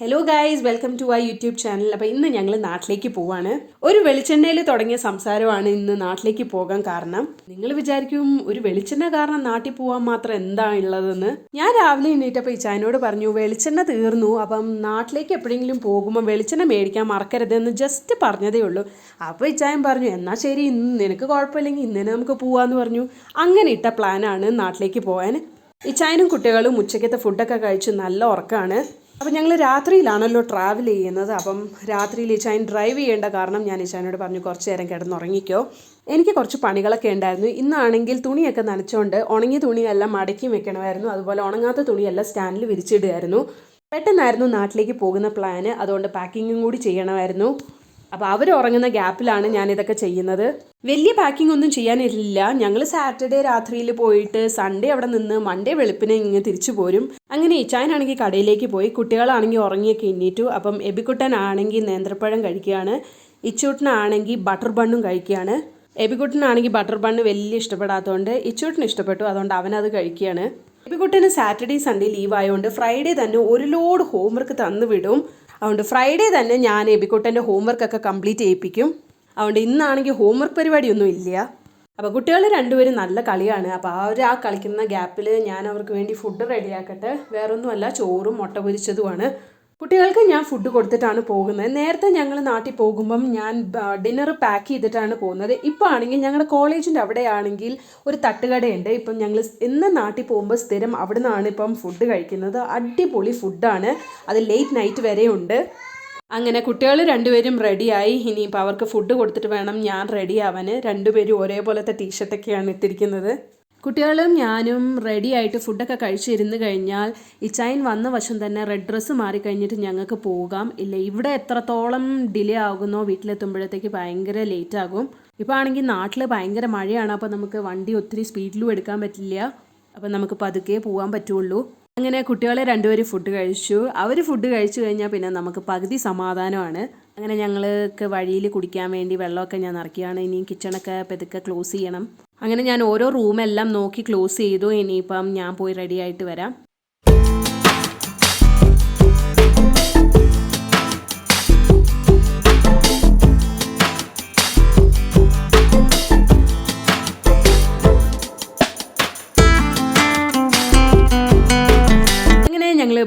Hello guys, welcome to ആ YouTube channel. അപ്പോൾ ഇന്ന് ഞങ്ങൾ നാട്ടിലേക്ക് പോവാണ്. ഒരു വെളിച്ചെണ്ണയിൽ തുടങ്ങിയ സംസാരമാണ് ഇന്ന് നാട്ടിലേക്ക് പോകാൻ കാരണം. നിങ്ങൾ വിചാരിക്കും ഒരു വെളിച്ചെണ്ണ കാരണം നാട്ടിൽ പോകാൻ മാത്രം എന്താ ഉള്ളതെന്ന്. ഞാൻ രാവിലെ എണീറ്റപ്പോൾ ഇച്ചായനോട് പറഞ്ഞു വെളിച്ചെണ്ണ തീർന്നു, അപ്പം നാട്ടിലേക്ക് എപ്പോഴെങ്കിലും പോകുമ്പോൾ വെളിച്ചെണ്ണ മേടിക്കാൻ മറക്കരുതെന്ന് ജസ്റ്റ് പറഞ്ഞതേ ഉള്ളൂ. അപ്പോൾ ഇച്ചായൻ പറഞ്ഞു എന്നാൽ ശരി, ഇന്ന് നിനക്ക് കുഴപ്പമില്ലെങ്കിൽ ഇന്ന് നമുക്ക് പോവാന്ന് പറഞ്ഞു. അങ്ങനെ ഇട്ട പ്ലാനാണ് നാട്ടിലേക്ക് പോകാൻ. ഇച്ചായനും കുട്ടികളും ഉച്ചയ്ക്കത്തെ ഫുഡൊക്കെ കഴിച്ച് നല്ല ഉറക്കമാണ്. അപ്പം ഞങ്ങൾ രാത്രിയിലാണല്ലോ ട്രാവൽ ചെയ്യുന്നത്. അപ്പം രാത്രിയിൽ ഇച്ചായൻ ഡ്രൈവ് ചെയ്യേണ്ട കാരണം ഞാൻ ഇച്ചായനോട് പറഞ്ഞു കുറച്ച് നേരം കിടന്നുറങ്ങിക്കോ. എനിക്ക് കുറച്ച് പണികളൊക്കെ ഉണ്ടായിരുന്നു. ഇന്നാണെങ്കിൽ തുണിയൊക്കെ നനച്ചുകൊണ്ട് ഉണങ്ങിയ തുണിയെല്ലാം മടക്കി വെക്കണമായിരുന്നു. അതുപോലെ ഉണങ്ങാത്ത തുണിയെല്ലാം സ്റ്റാൻഡിൽ വിരിച്ചിടുമായിരുന്നു. പെട്ടെന്നായിരുന്നു നാട്ടിലേക്ക് പോകുന്ന പ്ലാന്, അതുകൊണ്ട് പാക്കിങ്ങും കൂടി ചെയ്യണമായിരുന്നു. അപ്പോൾ അവർ ഉറങ്ങുന്ന ഗ്യാപ്പിലാണ് ഞാനിതൊക്കെ ചെയ്യുന്നത്. വലിയ പാക്കിംഗ് ഒന്നും ചെയ്യാനില്ല. ഞങ്ങൾ സാറ്റർഡേ രാത്രിയിൽ പോയിട്ട് സൺഡേ അവിടെ നിന്ന് മൺഡേ വെളുപ്പിനെ ഇങ്ങനെ തിരിച്ചു പോരും. അങ്ങനെ ഇച്ചായനാണെങ്കിൽ കടയിലേക്ക് പോയി, കുട്ടികളാണെങ്കിൽ ഉറങ്ങിയൊക്കെ എണ്ണീറ്റു. അപ്പം എബിക്കുട്ടനാണെങ്കിൽ നേന്ത്രപ്പഴം കഴിക്കുകയാണ്, ഇച്ചൂട്ടനാണെങ്കിൽ ബട്ടർ ബണ്ണും കഴിക്കുകയാണ്. എബിക്കുട്ടനാണെങ്കിൽ ബട്ടർ ബണ്ണ് വലിയ ഇഷ്ടപ്പെടാത്തതുകൊണ്ട് ഇച്ചൂട്ടിന് ഇഷ്ടപ്പെട്ടു, അതുകൊണ്ട് അവനത് കഴിക്കുകയാണ്. എബിക്കുട്ടന് സാറ്റർഡേ സൺഡേ ലീവ് ആയതുകൊണ്ട് ഫ്രൈഡേ തന്നെ ഒരു ലോഡ് ഹോംവർക്ക് തന്നു വിടും. അതുകൊണ്ട് ഫ്രൈഡേ തന്നെ ഞാൻ എബിക്കുട്ടൻ്റെ ഹോംവർക്കൊക്കെ കംപ്ലീറ്റ് ചെയ്യിപ്പിക്കും. അതുകൊണ്ട് ഇന്നാണെങ്കിൽ ഹോംവർക്ക് പരിപാടിയൊന്നും ഇല്ല. അപ്പോൾ കുട്ടികൾ രണ്ടുപേരും നല്ല കളിയാണ്. അപ്പോൾ ആ കളിക്കുന്ന ഗ്യാപ്പിൽ ഞാൻ അവർക്ക് വേണ്ടി ഫുഡ് റെഡിയാക്കട്ടെ. വേറൊന്നുമല്ല, ചോറും മുട്ട പൊരിച്ചതുമാണ്. കുട്ടികൾക്ക് ഞാൻ ഫുഡ് കൊടുത്തിട്ടാണ് പോകുന്നത്. നേരത്തെ ഞങ്ങൾ നാട്ടിൽ പോകുമ്പം ഞാൻ ഡിന്നർ പാക്ക് ചെയ്തിട്ടാണ് പോകുന്നത്. ഇപ്പോൾ ആണെങ്കിൽ ഞങ്ങളുടെ കോളേജിൻ്റെ അവിടെയാണെങ്കിൽ ഒരു തട്ടുകടയുണ്ട്. ഇപ്പം ഞങ്ങൾ ഇന്ന് നാട്ടിൽ പോകുമ്പോൾ സ്ഥിരം അവിടെ നിന്നാണ് ഇപ്പം ഫുഡ് കഴിക്കുന്നത്. അടിപൊളി ഫുഡാണ്, അത് ലേറ്റ് നൈറ്റ് വരെ ഉണ്ട്. അങ്ങനെ കുട്ടികൾ രണ്ടുപേരും റെഡിയായി. ഇനിയിപ്പോൾ അവർക്ക് ഫുഡ് കൊടുത്തിട്ട് വേണം ഞാൻ റെഡി ആവാൻ. രണ്ടുപേരും ഒരേപോലത്തെ ടീഷർട്ടൊക്കെയാണ് ഇട്ടിരിക്കുന്നത്. കുട്ടികളും ഞാനും റെഡി ആയിട്ട് ഫുഡൊക്കെ കഴിച്ചിരുന്ന് കഴിഞ്ഞാൽ ഇച്ചായൻ വന്ന വശം തന്നെ റെഡ് ഡ്രസ്സ് മാറിക്കഴിഞ്ഞിട്ട് ഞങ്ങൾക്ക് പോകാം. ഇല്ല, ഇവിടെ എത്രത്തോളം ഡിലേ ആകുന്നോ വീട്ടിലെത്തുമ്പോഴത്തേക്ക് ഭയങ്കര ലേറ്റ് ആകും. ഇപ്പോൾ ആണെങ്കിൽ നാട്ടിൽ ഭയങ്കര മഴയാണ്. അപ്പോൾ നമുക്ക് വണ്ടി ഒത്തിരി സ്പീഡിലും എടുക്കാൻ പറ്റില്ല. അപ്പം നമുക്ക് പതുക്കെ പോകാൻ പറ്റുള്ളൂ. അങ്ങനെ കുട്ടികളെ രണ്ടുപേരും ഫുഡ് കഴിച്ചു. അവർ ഫുഡ് കഴിച്ചു കഴിഞ്ഞാൽ പിന്നെ നമുക്ക് പകുതി സമാധാനമാണ്. അങ്ങനെ ഞങ്ങൾക്ക് വഴിയിൽ കുടിക്കാൻ വേണ്ടി വെള്ളമൊക്കെ ഞാൻ നിറയ്ക്കുകയാണ്. ഇനി കിച്ചണൊക്കെ പതുക്കെ ക്ലോസ് ചെയ്യണം. അങ്ങനെ ഞാൻ ഓരോ റൂമെല്ലാം നോക്കി ക്ലോസ് ചെയ്തു. ഇനിയിപ്പം ഞാൻ പോയി റെഡി ആയിട്ട് വരാം.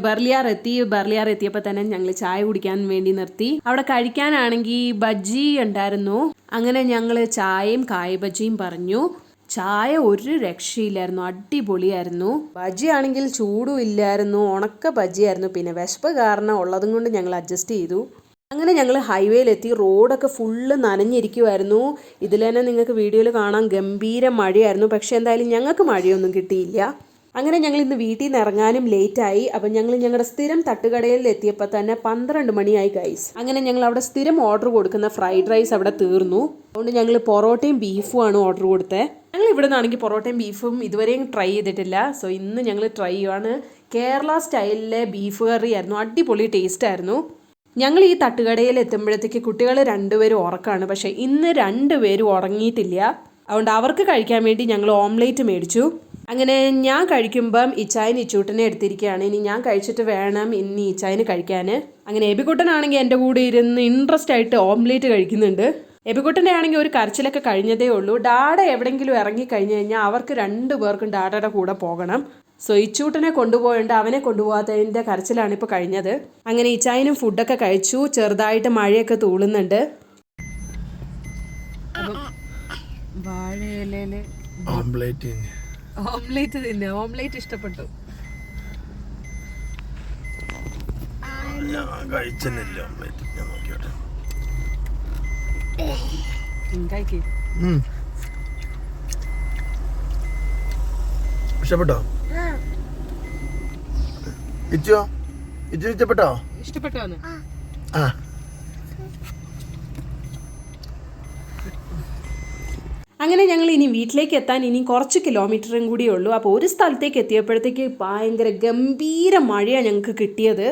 ബർലിയാർ എത്തിയപ്പോൾ തന്നെ ഞങ്ങൾ ചായ കുടിക്കാൻ വേണ്ടി നിർത്തി. അവിടെ കഴിക്കാനാണെങ്കിൽ ബജ്ജി ഉണ്ടായിരുന്നു. അങ്ങനെ ഞങ്ങൾ ചായയും കായ ബജ്ജിയും പറഞ്ഞു. ചായ ഒരു രക്ഷയില്ലായിരുന്നു, അടിപൊളിയായിരുന്നു. ബജ്ജി ആണെങ്കിൽ ചൂടും ഇല്ലായിരുന്നു, ഉണക്ക ബജ്ജിയായിരുന്നു. പിന്നെ വിശപ്പ് കാരണം ഉള്ളതും കൊണ്ട് ഞങ്ങൾ അഡ്ജസ്റ്റ് ചെയ്തു. അങ്ങനെ ഞങ്ങൾ ഹൈവേയിലെത്തി. റോഡൊക്കെ ഫുള്ള് നനഞ്ഞിരിക്കുമായിരുന്നു. ഇതിൽ തന്നെ നിങ്ങൾക്ക് വീഡിയോയിൽ കാണാൻ ഗംഭീര മഴയായിരുന്നു. പക്ഷേ എന്തായാലും ഞങ്ങൾക്ക് മഴയൊന്നും കിട്ടിയില്ല. അങ്ങനെ ഞങ്ങൾ ഇന്ന് വീട്ടിൽ നിന്ന് ഇറങ്ങാനും ലേറ്റായി. അപ്പം ഞങ്ങൾ ഞങ്ങളുടെ സ്ഥിരം തട്ടുകടയിൽ എത്തിയപ്പോൾ തന്നെ 12 മണിയായി ഗൈസ്. അങ്ങനെ ഞങ്ങൾ അവിടെ സ്ഥിരം ഓർഡർ കൊടുക്കുന്ന ഫ്രൈഡ് റൈസ് അവിടെ തീർന്നു. അതുകൊണ്ട് ഞങ്ങൾ പൊറോട്ടയും ബീഫും ആണ് ഓർഡർ കൊടുത്തത്. ഞങ്ങൾ ഇവിടെ നിന്നാണെങ്കിൽ പൊറോട്ടയും ബീഫും ഇതുവരെയും ട്രൈ ചെയ്തിട്ടില്ല. സോ ഇന്ന് ഞങ്ങൾ ട്രൈ ചെയ്യുവാണ്. കേരള സ്റ്റൈലിലെ ബീഫ് കറി ആയിരുന്നു, അടിപൊളി ടേസ്റ്റ് ആയിരുന്നു. ഞങ്ങൾ ഈ തട്ടുകടയിൽ എത്തുമ്പോഴത്തേക്ക് കുട്ടികൾ രണ്ടുപേരും ഉറക്കമാണ്. പക്ഷേ ഇന്ന് രണ്ടുപേരും ഉറങ്ങിയിട്ടില്ല. അതുകൊണ്ട് അവർക്ക് കഴിക്കാൻ വേണ്ടി ഞങ്ങൾ ഓംലേറ്റ് മേടിച്ചു. അങ്ങനെ ഞാൻ കഴിക്കുമ്പം ഇച്ചായന് ഇച്ചൂട്ടനെ എടുത്തിരിക്കുകയാണ്. ഇനി ഞാൻ കഴിച്ചിട്ട് വേണം ഇനി ഇച്ചായന് കഴിക്കാൻ. അങ്ങനെ എബിക്കുട്ടനാണെങ്കിൽ എൻ്റെ കൂടെ ഇരുന്ന് ഇൻട്രസ്റ്റ് ആയിട്ട് ഓംലേറ്റ് കഴിക്കുന്നുണ്ട്. എബിക്കുട്ടൻ്റെ ആണെങ്കിൽ ഒരു കരച്ചിലൊക്കെ കഴിഞ്ഞതേ ഉള്ളൂ. ഡാഡ എവിടെയെങ്കിലും ഇറങ്ങിക്കഴിഞ്ഞ് കഴിഞ്ഞാൽ അവർക്ക് രണ്ടുപേർക്കും ഡാഡയുടെ കൂടെ പോകണം. സോ ഇച്ചൂട്ടനെ കൊണ്ടുപോയുണ്ട്, അവനെ കൊണ്ടുപോകാത്തതിൻ്റെ കരച്ചിലാണ് ഇപ്പോൾ കഴിഞ്ഞത്. അങ്ങനെ ഇച്ചായനും ഫുഡൊക്കെ കഴിച്ചു. ചെറുതായിട്ട് മഴയൊക്കെ തൂളുന്നുണ്ട്. വാഴയിലയിൽ ഓംലേറ്റ് തിന്നെ. ഓംലേറ്റ് ഇഷ്ടപ്പെട്ടു. ഇഷ്ടപ്പെട്ടോ? ഇഷ്ടപ്പെട്ടോ? ഇഷ്ടപ്പെട്ടോ? ആ. അങ്ങനെ ഞങ്ങൾ ഇനി വീട്ടിലേക്ക് എത്താൻ ഇനി കുറച്ച് കിലോമീറ്ററും കൂടിയേ ഉള്ളൂ. അപ്പോൾ ഒരു സ്ഥലത്തേക്ക് എത്തിയപ്പോഴത്തേക്ക് ഭയങ്കര ഗംഭീര മഴയാണ് ഞങ്ങൾക്ക് കിട്ടിയത്.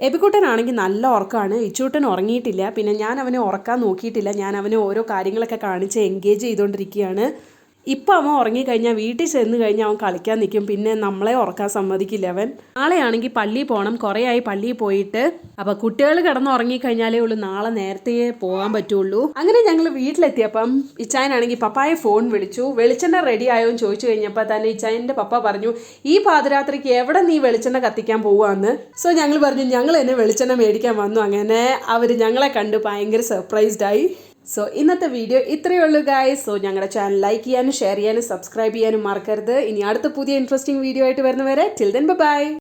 എബിക്കുട്ടനാണെങ്കിൽ നല്ല ഉറക്കമാണ്. ഇച്ചൂട്ടൻ ഉറങ്ങിയിട്ടില്ല. പിന്നെ ഞാൻ അവനെ ഉറക്കാൻ നോക്കിയിട്ടില്ല. ഞാൻ അവനെ ഓരോ കാര്യങ്ങളൊക്കെ കാണിച്ച് എൻഗേജ് ചെയ്തുകൊണ്ടിരിക്കുകയാണ്. ഇപ്പം അവൻ ഉറങ്ങിക്കഴിഞ്ഞാൽ വീട്ടിൽ ചെന്ന് കഴിഞ്ഞാൽ അവൻ കളിക്കാൻ നിൽക്കും. പിന്നെ നമ്മളെ ഉറക്കാൻ സമ്മതിക്കില്ല അവൻ. നാളെയാണെങ്കിൽ പള്ളിയിൽ പോകണം. കുറേ ആയി പള്ളിയിൽ പോയിട്ട്. അപ്പോൾ കുട്ടികൾ കിടന്ന് ഉറങ്ങിക്കഴിഞ്ഞാലേ ഉള്ളൂ നാളെ നേരത്തെ പോകാൻ പറ്റുള്ളൂ. അങ്ങനെ ഞങ്ങൾ വീട്ടിലെത്തിയപ്പം ഇച്ചായനാണെങ്കിൽ പപ്പായെ ഫോൺ വിളിച്ചു. വെളിച്ചെണ്ണ റെഡി ആയോ എന്ന് ചോദിച്ചു കഴിഞ്ഞപ്പോൾ തന്നെ ഇച്ചായൻ്റെ പപ്പ പറഞ്ഞു, ഈ പാതിരാത്രിക്ക് എവിടെ നീ വെളിച്ചെണ്ണ കത്തിക്കാൻ പോവാന്ന്. സോ ഞങ്ങൾ പറഞ്ഞു ഞങ്ങൾ തന്നെ വെളിച്ചെണ്ണ മേടിക്കാൻ വന്നു. അങ്ങനെ അവർ ഞങ്ങളെ കണ്ട് ഭയങ്കര സർപ്രൈസ്ഡ് ആയി. സോ ഇന്നത്തെ വീഡിയോ ഇത്രയേ ഉള്ളൂ ഗായ്സ്. സോ ഞങ്ങളുടെ ചാനൽ ലൈക്ക് ചെയ്യാനും ഷെയർ ചെയ്യാനും സബ്സ്ക്രൈബ് ചെയ്യാനും മറക്കരുത്. ഇനി അടുത്ത പുതിയ ഇൻട്രസ്റ്റിംഗ് വീഡിയോ ആയിട്ട് വരുന്നവരെ ടിൽ ദെൻ ബൈ.